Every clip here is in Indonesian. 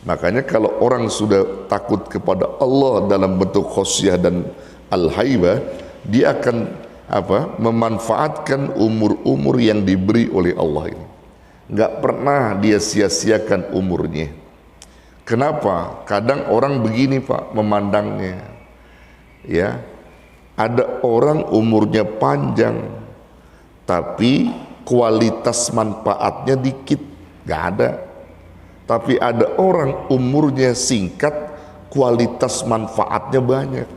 Makanya kalau orang sudah takut kepada Allah dalam bentuk khosyah dan al-haibah, dia akan memanfaatkan umur-umur yang diberi oleh Allah ini. Nggak pernah dia sia-siakan umurnya. Kenapa? Kadang orang begini Pak memandangnya, ya, ada orang umurnya panjang tapi kualitas manfaatnya dikit, nggak ada. Tapi ada orang umurnya singkat, kualitas manfaatnya banyak.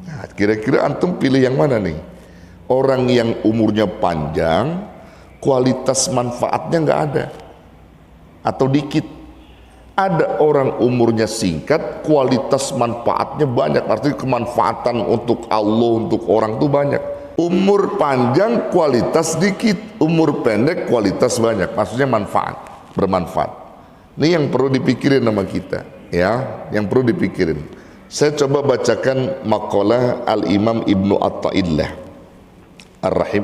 Nah, kira-kira antum pilih yang mana nih? Orang yang umurnya panjang, kualitas manfaatnya nggak ada atau dikit. Ada orang umurnya singkat, kualitas manfaatnya banyak, artinya kemanfaatan untuk Allah, untuk orang itu banyak. Umur panjang kualitas dikit, umur pendek kualitas banyak, maksudnya manfaat, bermanfaat. Ini yang perlu dipikirin sama kita, ya, yang perlu dipikirin. Saya coba bacakan makalah Al-Imam Ibnu Attaillah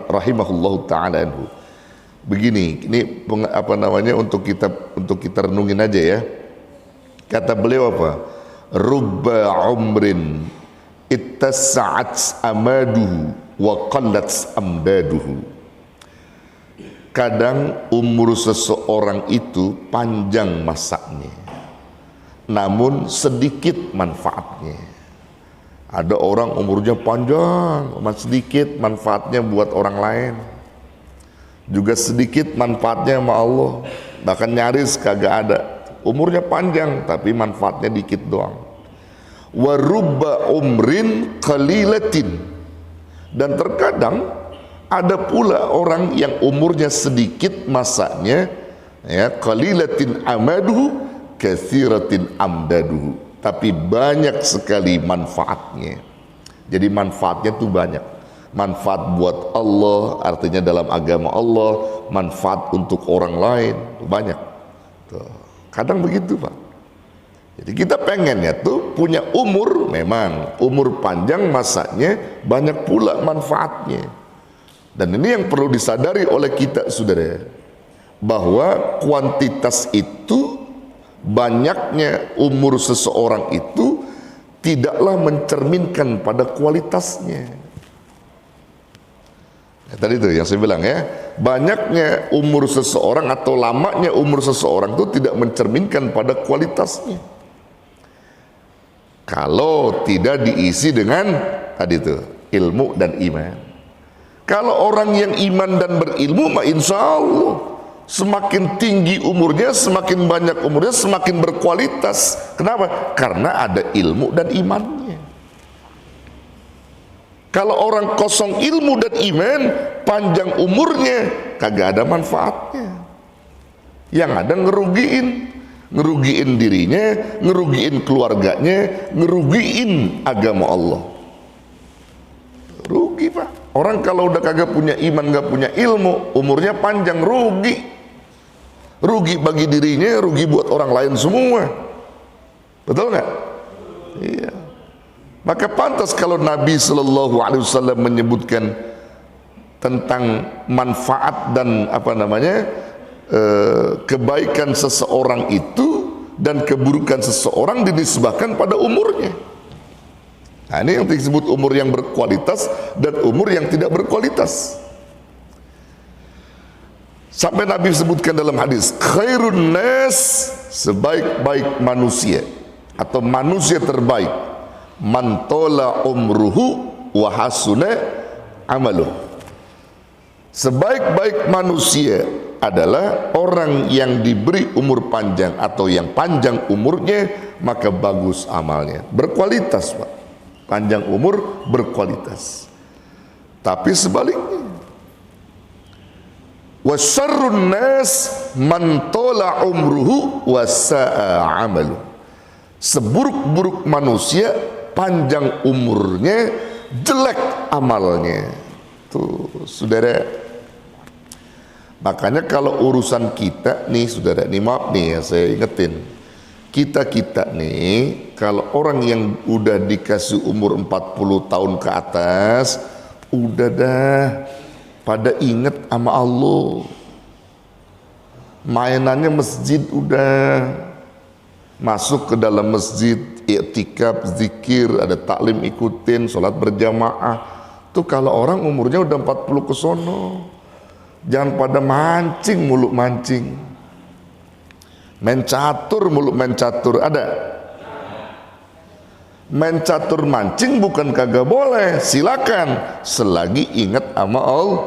rahimahullahu ta'ala anhu. Begini, ini untuk kita renungin aja ya. Kata beliau apa? Rubba umrin ittasa'at amaduhu wa qallat amdaduhu. Kadang umur seseorang itu panjang masanya, namun sedikit manfaatnya. Ada orang umurnya panjang, sedikit manfaatnya buat orang lain, juga sedikit manfaatnya sama Allah, bahkan nyaris kagak ada. Umurnya panjang tapi manfaatnya dikit doang. Wa rubba umrin qalilatin, dan terkadang ada pula orang yang umurnya sedikit masanya, ya, qalilatin amaduhu katsiratin amdaduhu, tapi banyak sekali manfaatnya. Jadi manfaatnya tuh banyak. Manfaat buat Allah, artinya dalam agama Allah, manfaat untuk orang lain banyak. Tuh. Kadang begitu Pak. Jadi kita pengennya tuh punya umur, memang umur panjang masanya, banyak pula manfaatnya. Dan ini yang perlu disadari oleh kita saudara, bahwa kuantitas itu, banyaknya umur seseorang itu tidaklah mencerminkan pada kualitasnya. Ya, tadi itu yang saya bilang ya, banyaknya umur seseorang atau lamanya umur seseorang itu tidak mencerminkan pada kualitasnya. Kalau tidak diisi dengan tadi itu ilmu dan iman. Kalau orang yang iman dan berilmu, mah insya Allah semakin tinggi umurnya, semakin banyak umurnya, semakin berkualitas. Kenapa? Karena ada ilmu dan imannya. Kalau orang kosong ilmu dan iman, panjang umurnya, kagak ada manfaatnya. Yang ada ngerugiin dirinya, ngerugiin keluarganya, ngerugiin agama Allah. Rugi Pak. Orang kalau udah kagak punya iman, gak punya ilmu, umurnya panjang, rugi. Rugi bagi dirinya, rugi buat orang lain semua. Betul nggak? Iya. Maka pantas kalau Nabi SAW menyebutkan tentang manfaat dan kebaikan seseorang itu dan keburukan seseorang dinisbahkan pada umurnya. Nah, ini yang disebut umur yang berkualitas dan umur yang tidak berkualitas. Sampai Nabi sebutkan dalam hadis, khairun nas, sebaik-baik manusia atau manusia terbaik, man tola umruhu wa hasuna amaluh. Sebaik-baik manusia adalah orang yang diberi umur panjang atau yang panjang umurnya, maka bagus amalnya, berkualitas Pak. Panjang umur berkualitas. Tapi sebaliknya, wasyarrun nas man tola umruhu wa sa'a amalu. Seburuk-buruk manusia, panjang umurnya, jelek amalnya. Tuh saudara, makanya kalau urusan kita nih saudara, nih maaf nih ya, saya ingetin, kita nih, kalau orang yang udah dikasih umur 40 tahun ke atas, udah dah pada inget sama Allah, mainannya masjid udah, masuk ke dalam masjid, i'tikaf, zikir, ada taklim ikutin, sholat berjamaah. Tuh kalau orang umurnya udah 40 ke sono, jangan pada mancing mulu mancing, main catur mulu main catur. Ada main catur mancing bukan kagak boleh, silakan selagi ingat sama Allah.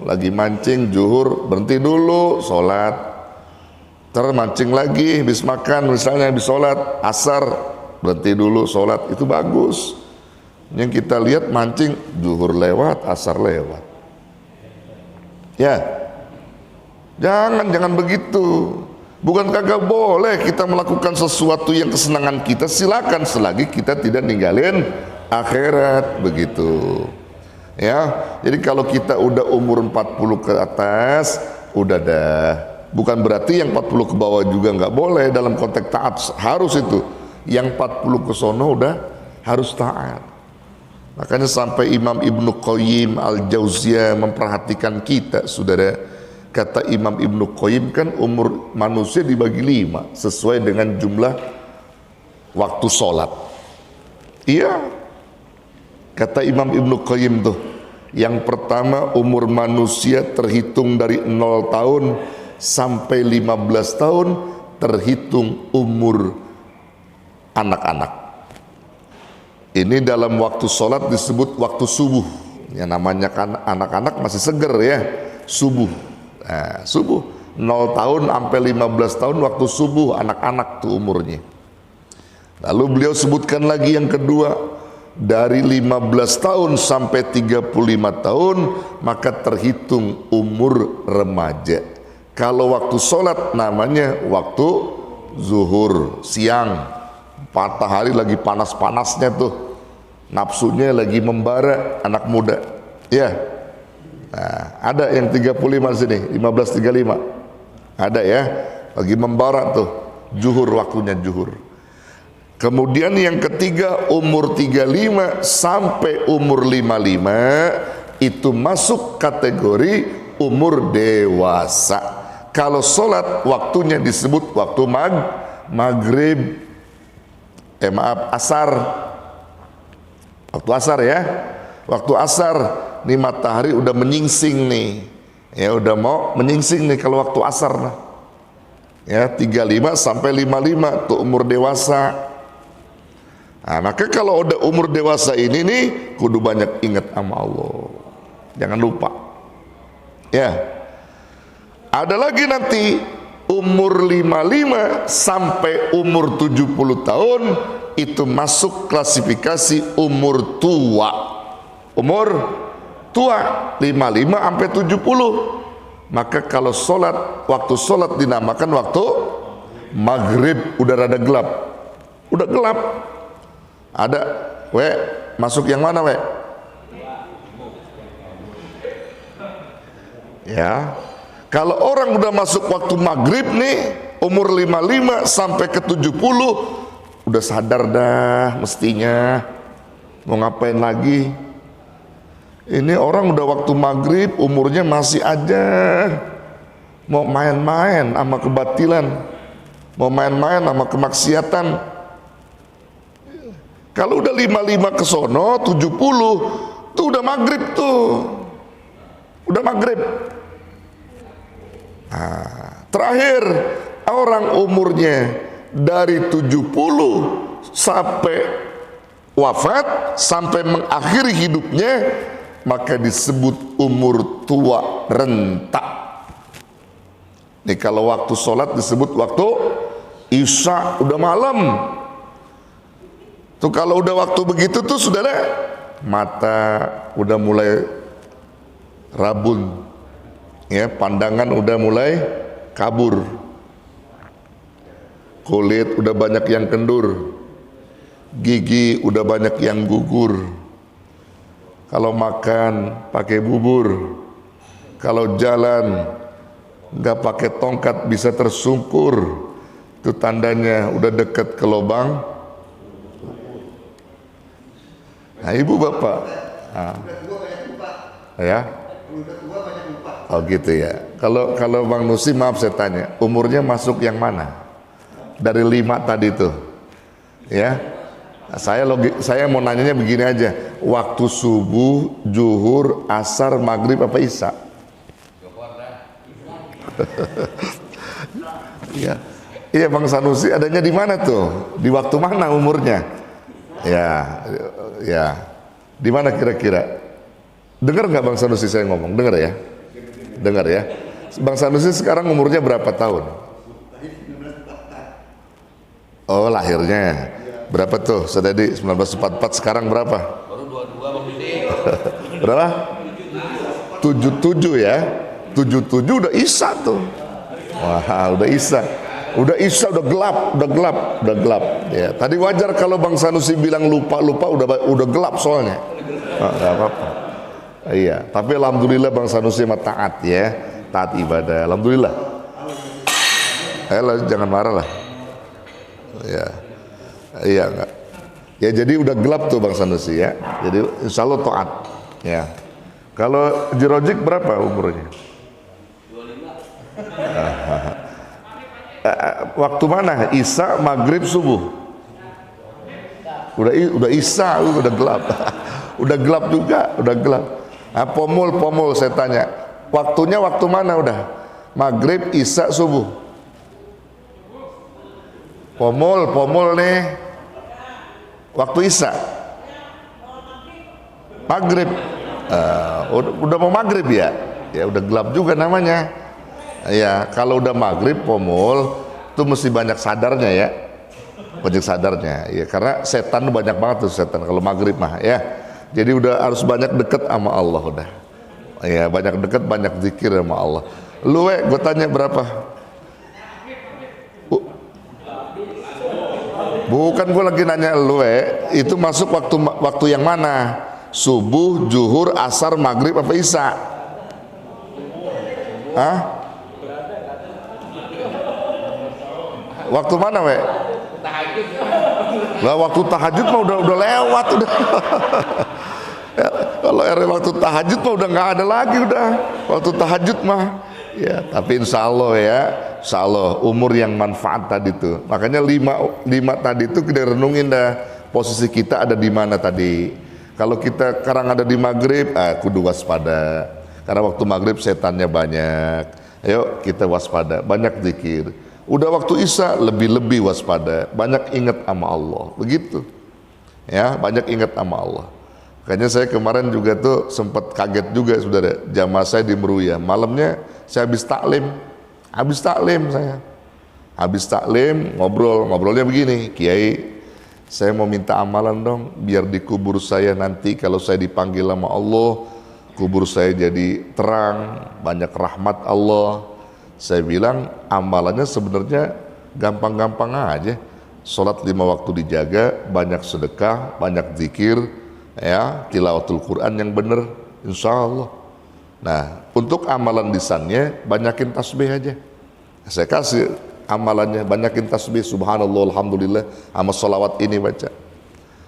Lagi mancing zuhur berhenti dulu sholat, mancing lagi habis makan misalnya, habis sholat asar berhenti dulu sholat, itu bagus. Yang kita lihat mancing zuhur lewat, asar lewat, ya jangan begitu. Bukan kagak boleh kita melakukan sesuatu yang kesenangan kita, silakan selagi kita tidak ninggalin akhirat, begitu ya. Jadi kalau kita udah umur 40 ke atas udah dah, bukan berarti yang 40 ke bawah juga nggak boleh dalam konteks taat, harus itu. Yang 40 ke sono udah harus taat. Makanya sampai Imam Ibnu Qayyim Al-Jauziyah memperhatikan kita, saudara. Kata Imam Ibnu Qayyim kan umur manusia dibagi 5 sesuai dengan jumlah waktu sholat. Iya, kata Imam Ibnu Qayyim tuh, yang pertama umur manusia terhitung dari 0 tahun sampai 15 tahun terhitung umur anak-anak. Ini dalam waktu sholat disebut waktu subuh. Ya namanya kan anak-anak masih seger ya, subuh. Nah, subuh 0 tahun sampai 15 tahun waktu subuh anak-anak tuh umurnya. Lalu beliau sebutkan lagi yang kedua, dari 15 tahun sampai 35 tahun maka terhitung umur remaja. Kalau waktu sholat namanya waktu zuhur, siang, matahari lagi panas-panasnya tuh, nafsunya lagi membara, anak muda ya. Nah, ada yang 35 sini, 15:35 ada ya, lagi membara tuh, zuhur, waktunya zuhur. Kemudian yang ketiga umur 35 sampai umur 55 itu masuk kategori umur dewasa. Kalau sholat waktunya disebut waktu maghrib, asar, waktu asar ya, waktu asar nih matahari udah menyingsing nih, ya udah mau menyingsing nih kalau waktu asar nah. Ya 35 sampai 55 tuh umur dewasa. Nah, maka kalau udah umur dewasa ini nih kudu banyak ingat sama Allah, jangan lupa ya. Ada lagi nanti umur 55 sampai umur 70 tahun itu masuk klasifikasi umur tua. Umur tua 55 sampai 70. Maka kalau sholat, waktu sholat dinamakan waktu maghrib, udah rada gelap. Udah gelap. Ada, masuk yang mana ya. Kalau orang udah masuk waktu maghrib nih, umur 55 sampai ke 70, udah sadar dah mestinya mau ngapain lagi. Ini orang udah waktu maghrib, umurnya masih aja mau main-main sama kebatilan, mau main-main sama kemaksiatan. Kalau udah 55 ke sono, 70 tuh udah maghrib tuh, udah maghrib. Nah, terakhir orang umurnya dari 70 sampai wafat, sampai mengakhiri hidupnya, maka disebut umur tua renta. Nih kalau waktu sholat disebut waktu isya, udah malam. Tuh kalau udah waktu begitu tuh saudara, mata udah mulai rabun, ya pandangan udah mulai kabur, kulit udah banyak yang kendur, gigi udah banyak yang gugur. Kalau makan pakai bubur, kalau jalan nggak pakai tongkat bisa tersungkur, itu tandanya udah deket ke lubang. Nah ibu bapak, ya, oh gitu ya. Kalau Bang Nusi, maaf saya tanya, umurnya masuk yang mana? dari 5 tadi tuh? Ya, saya mau nanyanya begini aja. Waktu subuh, zuhur, asar, maghrib apa isya? Iya, iya Bang Sanusi adanya di mana tuh? Di waktu mana umurnya? Ya, ya. Di mana kira-kira? Dengar nggak Bang Sanusi saya ngomong? Dengar ya? Dengar ya? Bang Sanusi sekarang umurnya berapa tahun? Oh, lahirnya berapa tuh? Sedadi 1944, sekarang berapa? Baru 22 Bang Didi. Berapa? 77 ya? 77 udah isya tuh. Wah, udah isya. Udah isya, udah gelap. Ya, tadi wajar kalau Bang Sanusi bilang lupa udah gelap soalnya. Enggak apa-apa. Iya, tapi alhamdulillah Bang Sanusi mah taat ya, taat ibadah. Alhamdulillah. Ayolah, jangan marah lah. Ya, iya enggak. Ya jadi udah gelap tuh Bang Sanusi ya. Jadi insya Allah taat. Ya. Kalau Jirojik berapa umurnya? 25. Waktu mana? Isya, maghrib, subuh. Udah isya, udah gelap. Udah gelap juga, udah gelap. Nah, pomul saya tanya, waktunya waktu mana udah? Maghrib, isya, subuh. Pomul nih. Waktu isya. Maghrib. Udah mau maghrib ya? Ya udah gelap juga namanya. Ya, kalau udah maghrib pomul itu mesti banyak sadarnya ya. Banyak sadarnya. Ya, karena setan banyak banget tuh setan kalau maghrib mah ya. Jadi udah harus banyak deket sama Allah udah. Ya, banyak deket, banyak zikir sama Allah. Lu gue tanya berapa? Bukan gue lagi nanya lu itu masuk waktu yang mana? Subuh, zuhur, asar, maghrib apa isya? Hah? Waktu mana Lah waktu tahajud mah udah lewat udah. Ya, kalau waktu tahajud mah udah nggak ada lagi udah. Waktu tahajud mah ya, tapi insya Allah ya, insya Allah umur yang manfaat tadi tuh. Makanya lima tadi tuh kita renungin dah posisi kita ada di mana tadi. Kalau kita sekarang ada di maghrib, kudu waspada. Karena waktu maghrib setannya banyak. Ayo kita waspada, banyak zikir. Udah waktu isya lebih waspada, banyak ingat sama Allah. Begitu. Ya, banyak ingat sama Allah. Makanya saya kemarin juga tuh sempat kaget juga saudara. Jamaah saya di Meruya, malamnya saya habis taklim saya. Habis taklim ngobrolnya begini, Kiai, saya mau minta amalan dong biar di kubur saya nanti kalau saya dipanggil sama Allah, kubur saya jadi terang, banyak rahmat Allah. Saya bilang amalannya sebenarnya gampang-gampang aja. Sholat 5 waktu dijaga, banyak sedekah, banyak zikir, ya, tilawatul Quran yang benar, insya Allah. Nah, untuk amalan lisannya banyakin tasbih aja. Saya kasih amalannya, banyakin tasbih, subhanallah, alhamdulillah, sama sholawat ini baca.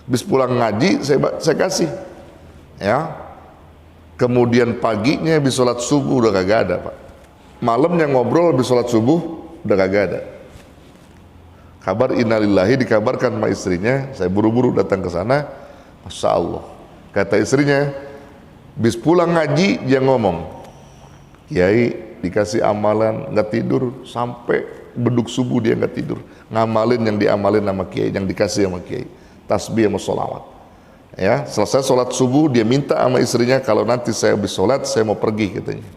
Habis pulang ngaji saya kasih, ya. Kemudian paginya habis sholat subuh udah kagak ada Pak. Malamnya ngobrol habis sholat subuh udah kagak ada. Kabar innalillahi dikabarkan sama istrinya, saya buru-buru datang ke sana. Masya Allah, kata istrinya, bis pulang ngaji dia ngomong, Kiai dikasih amalan nggak tidur sampai beduk subuh dia nggak tidur, ngamalin yang diamalin sama Kiai, yang dikasih sama Kiai, tasbih sama sholawat. Ya, selesai sholat subuh dia minta sama istrinya, kalau nanti saya habis sholat saya mau pergi katanya.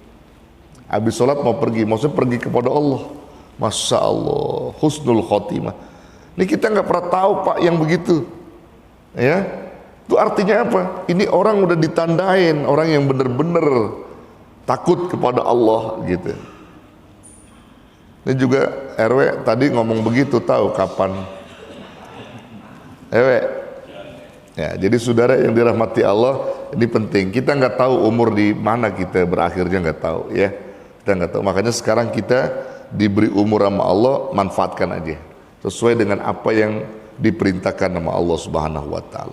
Habis sholat mau pergi, maksudnya pergi kepada Allah. Masya Allah, husnul khotimah. Ini kita nggak pernah tahu Pak yang begitu. Ya, itu artinya apa? Ini orang udah ditandain, orang yang benar-benar takut kepada Allah gitu. Ini juga RW tadi ngomong begitu, tahu kapan? RW. Ya, jadi saudara yang dirahmati Allah, ini penting. Kita nggak tahu umur di mana kita berakhirnya, nggak tahu ya. Kita nggak tahu. Makanya sekarang kita diberi umur sama Allah, manfaatkan aja sesuai dengan apa yang diperintahkan sama Allah Subhanahu wa taala.